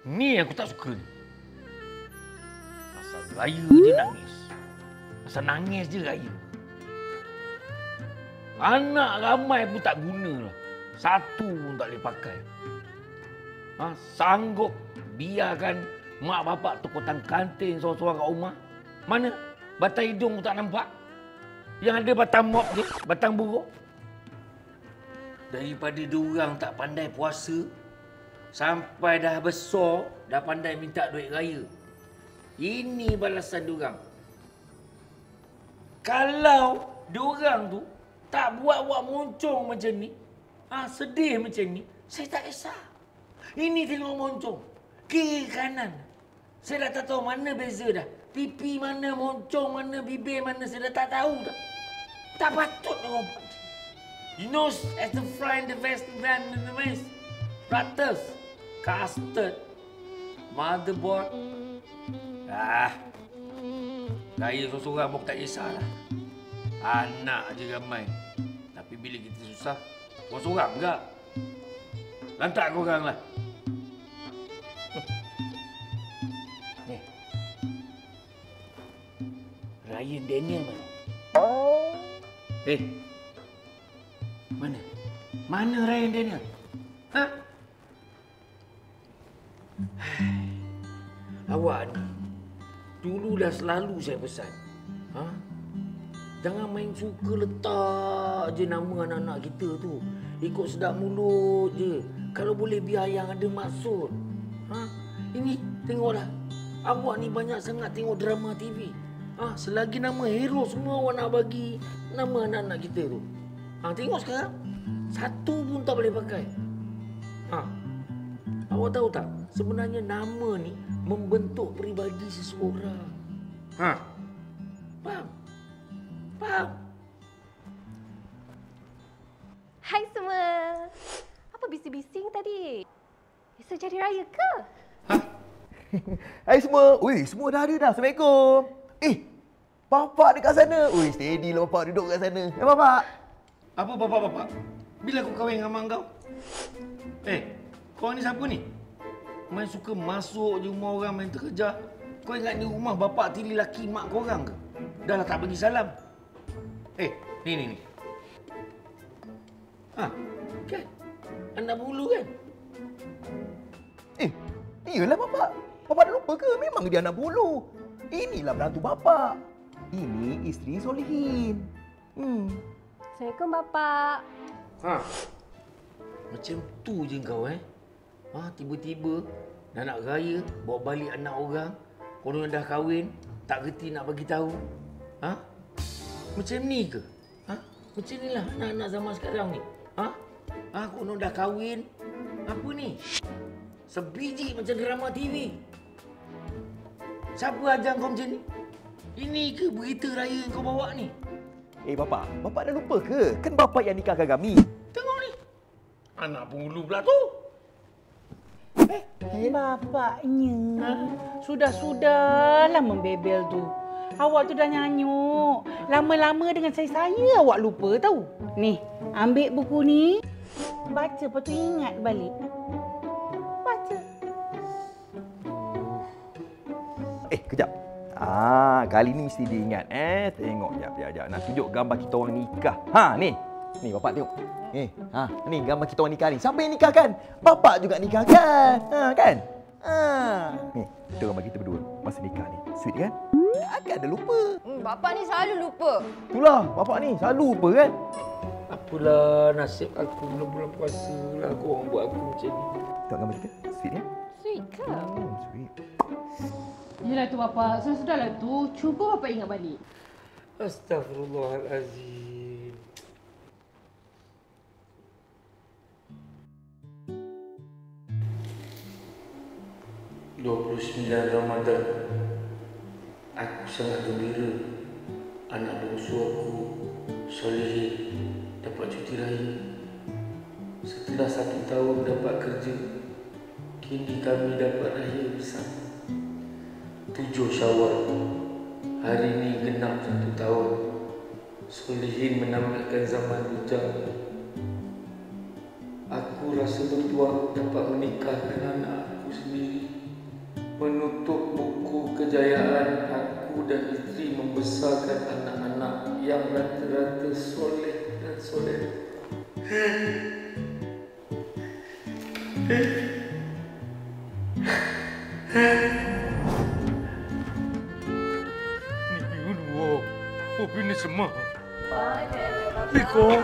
Ni aku tak suka ni. Pasal raya je nangis. Pasal nangis je raya. Anak ramai pun tak guna lah. Satu pun tak boleh pakai. Sanggup biarkan mak bapak tu kotang kantin seorang-seorang kat rumah. Mana? Batang hidung pun tak nampak. Yang ada batang mop je, batang buruk. Daripada diorang tak pandai puasa, sampai dah besar, dah pandai minta duit raya. Ini balasan diorang. Kalau diorang tu tak buat-buat moncong macam ni, sedih macam ni, saya tak kisah. Ini tengok moncong, kiri kanan. Saya dah tak tahu mana beza dah. Pipi mana, moncong mana, bibir mana, saya dah tak tahu dah. Tak patut orang buat. You know, as the fry in the vest, and the waist. Pratas, custard, motherboard. Raya seorang-seorang pun tak kisahlah. Anak je ramai. Tapi bila kita susah, seorang-seorang enggak. Lantak korang lah. Ni. Ryan Daniel mana? Mana? Mana Ryan Daniel? Awak ni, dulu dah selalu saya pesan. Jangan main suka letak je nama anak-anak kita tu. Ikut sedap mulut je. Kalau boleh biar yang ada maksud. Ini, tengoklah. Awak ni banyak sangat tengok drama TV. Selagi nama hero semua awak nak bagi nama anak-anak kita tu. Tengok sekarang. Satu pun tak boleh pakai. Awak tahu tak? Sebenarnya nama ni membentuk peribadi seseorang. Faham? Faham? Hai semua. Apa bising-bising tadi? Esok jadi raya ke? Hai semua. Ui, semua dah ada dah. Assalamualaikum. Bapak dekat sana. Ui, steady lah bapak duduk kat sana. Bapak. Apa bapak-bapak? Bila aku kahwin dengan mak kau? Kau ni siapa ni? Main suka masuk je rumah orang main terkejar. Kau ingat ni rumah bapak tiri laki mak korang ke? Dah lah tak bagi salam. Ni. Kan? Anak bulu kan? Iyalah bapak. Bapak dah lupa ke? Memang dia anak bulu. Inilah menantu bapak. Ini isteri Solihin. Assalamualaikum, Bapak. Macam tu je kau tiba-tiba dah nak raya, bawa balik anak orang. Korang dah kahwin, tak reti nak bagi tahu. Macam ni ke? Macam inilah anak-anak zaman sekarang ni. Korang dah kahwin, apa ni? Sebiji macam drama TV. Siapa ajar kau macam ni? Ini ke berita raya yang kau bawa ni? Bapak dah lupa ke? Kan bapak yang nikahkan kami. Tengok ni. Anak penghulu pula tu. Bapaknya. Sudah-sudahlah membebel tu. Awak tu dah nyanyuk. Lama-lama dengan saya awak lupa tahu. Ni, ambil buku ni. Baca, lepas tu ingat balik. Baca. Kejap. Kali ni mesti dia ingat. Tengok jap. Nak tunjuk gambar kita orang nikah. Ni. Ni bapak tengok. Ni gambar kita orang nikah ni. Siapa yang nikahkan? Bapak juga nikahkan. Kan? Ni, kita gambar kita berdua masa nikah ni. Sweet kan? Takkan ada lupa. Bapak ni selalu lupa. Itulah, bapak ni selalu lupa kan? Apalah nasib aku bulan-bulan puasa lah korang buat aku macam ni. Tengok gambar kita. Sweet kan? Sweet ke? Sweet. Yelah tu bapak. Sudahlah tu. Cuba bapak ingat balik. Astaghfirullahalazim. Ramadan. Aku sangat gembira. Anak bungsu aku, Solihin, dapat cuti raya. Setelah 1 tahun dapat kerja, kini kami dapat raya bersama. 7 Syawal, hari ini genap 1 tahun. Solihin menamatkan zaman bujang. Aku rasa bertuah dapat menikah dengan anak aku sendiri. kejayaan aku dan isteri membesarkan anak-anak yang rata-rata soleh dan soleh. Ni dua. Oh, ini semua. Biko.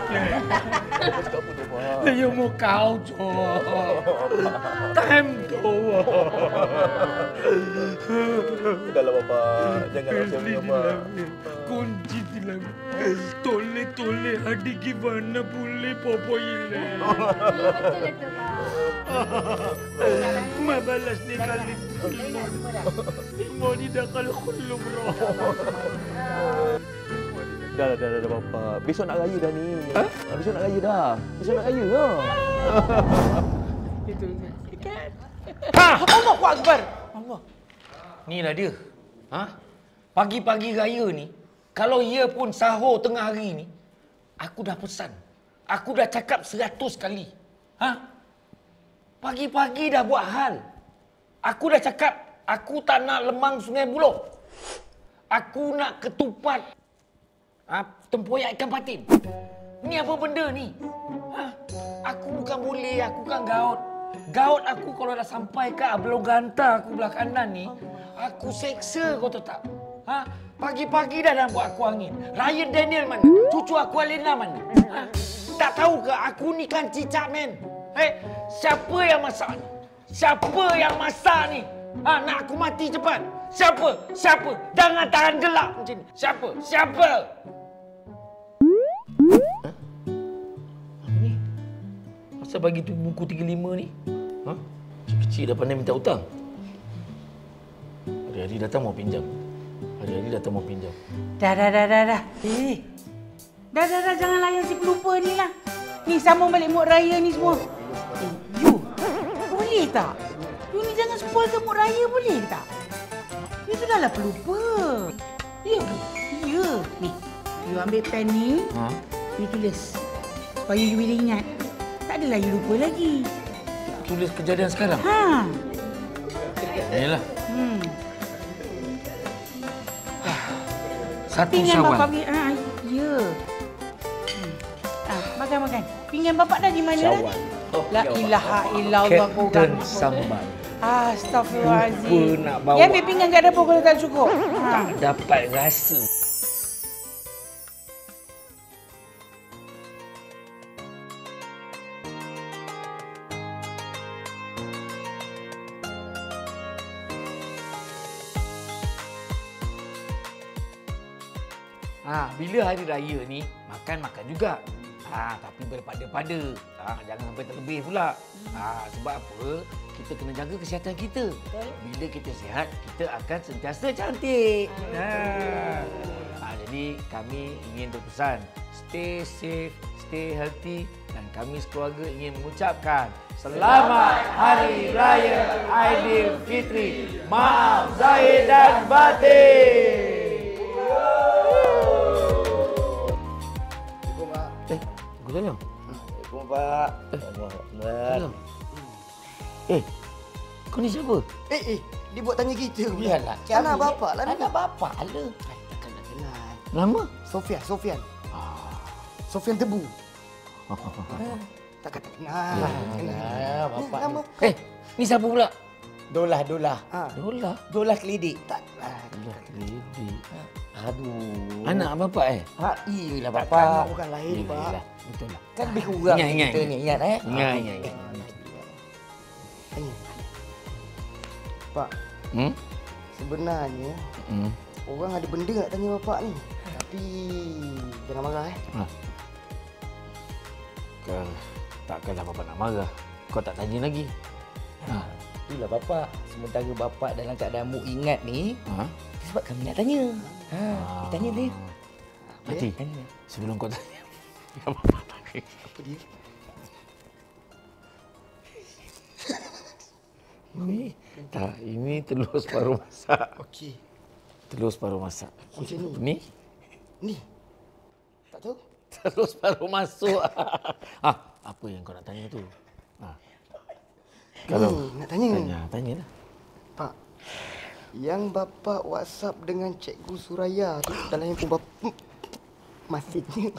Saya mau kau time tu. Sudahlah Bapak. Jangan macam ni Bapak. Kunci dalam. Tole adik gimana boleh popo ile. Betul itu, Pak. Ma balas ni kali. Mau tidak kalau khulum roh. Dah Bapak. Besok nak raya dah ni. Besok nak raya dah. Besok nak raya lah. Itu kan. Allahu Akbar. Allah. Inilah dia. Pagi-pagi raya ni, kalau ia pun sahur tengah hari ni, aku dah pesan. Aku dah cakap 100 kali. Pagi-pagi dah buat hal. Aku dah cakap, aku tak nak lemang Sungai Buloh. Aku nak ketupat tempoyak ikan patin. Ni apa benda ni? Aku bukan boleh, aku kan gaut. Gaut aku kalau dah sampai ke ablong ganta aku belah kanan ni, aku seksa kau tahu tak? Pagi-pagi dah buat aku angin. Ryan Daniel mana? Cucu aku Alena mana? Tak tahu ke aku ni kan cicak men? Siapa yang masak ni? Siapa yang masak ni? Nak aku mati cepat. Siapa? Jangan tahan gelap macam ni. Siapa? Apa ni? Asal bagi tu buku 35 ni? Kecil dah pandai minta hutang. Hari-hari datang mau pinjam. Dah. Dah, jangan layan si pelupa ni lah. Ni sambung balik mood raya ni semua. You, boleh tak? You ni jangan spoilkan mood raya, boleh tak? You tu dah lah pelupa. Ya ke? Ya. Ni, you ambil pen ni, you tulis. Supaya you boleh ingat. Tak adalah you lupa lagi. Tulis kejadian sekarang? Yalah. Satu Pinggan Syawal. bapak ya. Makan. Pinggan bapak dah di mana Syawal. La ilaha illallah kau Captain kan. Sambal. Astaghfirullahalazim. Lupa nak bawa. Ya ambil pinggan kat dapur kalau tak cukup. Tak dapat rasa. Bila hari raya ni, makan juga. Tapi berpada-pada. Jangan sampai terlebih pula. Sebab apa? Kita kena jaga kesihatan kita. Bila kita sihat, kita akan sentiasa cantik. Jadi kami ingin berpesan, stay safe, stay healthy dan kami sekeluarga ingin mengucapkan Selamat Hari Raya Aidilfitri. Maaf zahir dan batin. Salam. Assalamualaikum Pak. Salam. Kau ni siapa? Dia buat tanya kita. Biarlah. Anak bapak lah ni. Anak bapak lah. Takkan nak kenal. Nama? Sofian. Sofian Tebu. Takkan tak kenal. Bapak. Nama? Ni siapa pula? Dolah. Dolah. Dolah kelidik. Tak. Dolah kredit. Aduh. Anak bapak Iyalah Takkan bapak. orang lain, Pak. Betul lah. Kan lebih kurang Ingat. kita ni. Ingat Ingat. Pak, sebenarnya orang ada benda nak tanya bapak ni. Tapi jangan marah Takkanlah bapak nak marah. Kau tak tanya lagi. Itulah bapak. Sementara bapak dalam keadaan mu ingat ni, sebab kami nak tanya. Kita tanya dia. Mati. Tanya. Sebelum kau tanya. apa dia. Ini telur separuh masak. Okey. Telur separuh masak. Macam ni. Ni? Ni. Tak tahu? Telur separuh masuk. Apa yang kau nak tanya tu? Kalau nak tanya. Tanyalah. Pak. Yang Bapak WhatsApp dengan Cikgu Suraya tu dalam handphone Bapak masihnya.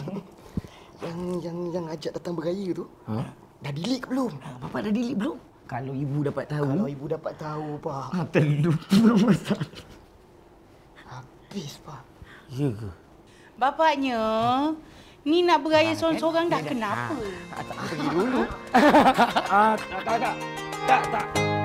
yang ajak datang beraya tu. Dah delete ke belum? Bapak dah delete belum? Kalau ibu dapat tahu. Kalau ibu dapat tahu, Pak. Terlupa masalah. Habis, Pak. Ya ke? Bapaknya, ni nak beraya seorang-seorang dah kenapa? Tak pergi dulu. Tak.